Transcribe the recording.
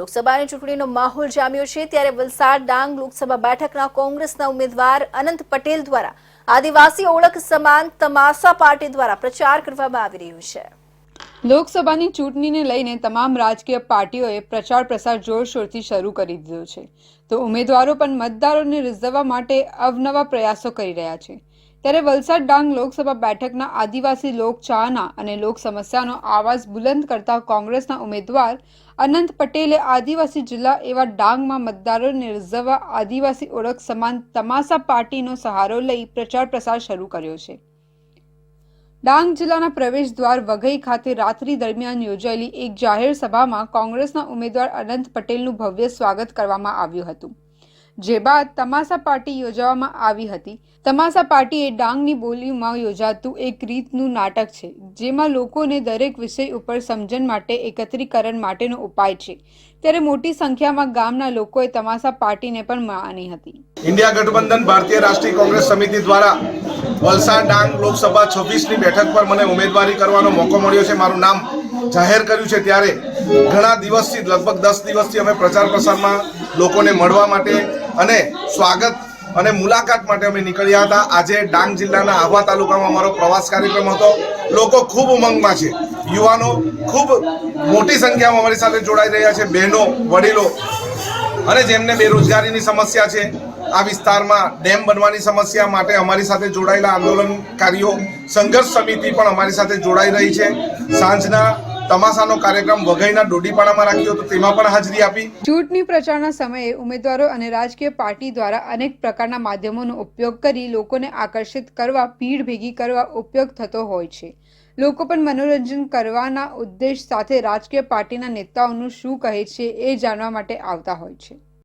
લોકસભાની ચૂંટણીનો માહોલ જામ્યો છે ત્યારે વલસાડ ડાંગ લોકસભા બેઠકના કોંગ્રેસના ઉમેદવાર અનંત પટેલ દ્વારા આદિવાસી ઓળખ સમાન તમાસા પાર્ટી દ્વારા પ્રચાર કરવામાં આવી રહ્યો છે। લોકસભાની ચૂંટણીને લઈને તમામ રાજકીય પાર્ટીઓએ પ્રચાર પ્રસાર જોરશોરથી શરૂ કરી દીધો છે, તો ઉમેદવારો પણ મતદારોને રીઝવવા માટે અવનવા પ્રયાસો કરી રહ્યા છે। ત્યારે વલસાડ ડાંગ લોકસભા બેઠકના આદિવાસી લોકચાહના અને લોક સમસ્યાનો આવાજ બુલંદ કરતા કોંગ્રેસના ઉમેદવાર અનંત પટેલે આદિવાસી જિલ્લા એવા ડાંગમાં મતદારોને રીઝવવા આદિવાસી ઓળખ સમાન તમાસા પાર્ટીનો સહારો લઈ પ્રચાર પ્રસાર શરૂ કર્યો છે। ડાંગ જિલ્લાના પ્રવેશ દ્વાર વઘઈ ખાતે રાત્રિ દરમિયાન યોજાયેલી એક જાહેર સભામાં કોંગ્રેસના ઉમેદવાર અનંત પટેલનું ભવ્ય સ્વાગત કરવામાં આવ્યું હતું, જે બાદ તમાસા પાર્ટી યોજવામાં આવી હતી। તમાસા પાર્ટી એ ડાંગની બોલીમાં યોજાતું એક રીતનું નાટક છે, જેમાં લોકોને દરેક વિષય ઉપર સમજણ માટે એકત્રીકરણ માટેનો ઉપાય છે। ત્યારે મોટી સંખ્યામાં ગામના લોકોએ તમાસા પાર્ટીને પણ માની હતી। इंडिया गठबंधन भारतीय राष्ट्रीय कांग्रेस समिति द्वारा वलसाड डांग लोकसभा 26 બેઠક પર મને ઉમેદવારી કરવાનો મોકો મળ્યો છે। મારું નામ જાહેર કર્યું છે ત્યારે ઘણા દિવસથી લગભગ 10 દિવસથી અમે પ્રચાર પ્રસારમાં લોકોને મળવા માટે અને સ્વાગત અને મુલાકાત માટે અમે નીકળ્યા હતા। આજે ડાંગ જિલ્લાના આહવા તાલુકામાં અમારો પ્રવાસ કાર્યક્રમ હતો। લોકો ખૂબ ઉમંગમાં છે, યુવાનો ખૂબ મોટી સંખ્યામાં અમારી સાથે જોડાઈ રહ્યા છે, બહેનો વડીલો અને જેમને બેરોજગારીની સમસ્યા છે, આ વિસ્તારમાં ડેમ બનવાની સમસ્યા માટે અમારી સાથે જોડાયેલા આંદોલનકારીઓ સંઘર્ષ સમિતિ પણ અમારી સાથે જોડાઈ રહી છે। સાંજના તમાસાનો કાર્યક્રમ વઘઈના ડોડીપાડામાં રાખ્યો તો તેમાં પણ હાજરી આપી। ચૂંટણી પ્રચારના સમયે ઉમેદવારો અને રાજકીય પાર્ટી દ્વારા અનેક પ્રકારના માધ્યમોનો ઉપયોગ કરી લોકોને આકર્ષિત કરવા, ભીડ ભેગી કરવા ઉપયોગ થતો હોય છે। લોકો પણ મનોરંજન કરવાના ઉદ્દેશ સાથે રાજકીય પાર્ટીના નેતાઓનું શું કહે છે એ જાણવા માટે આવતા હોય છે।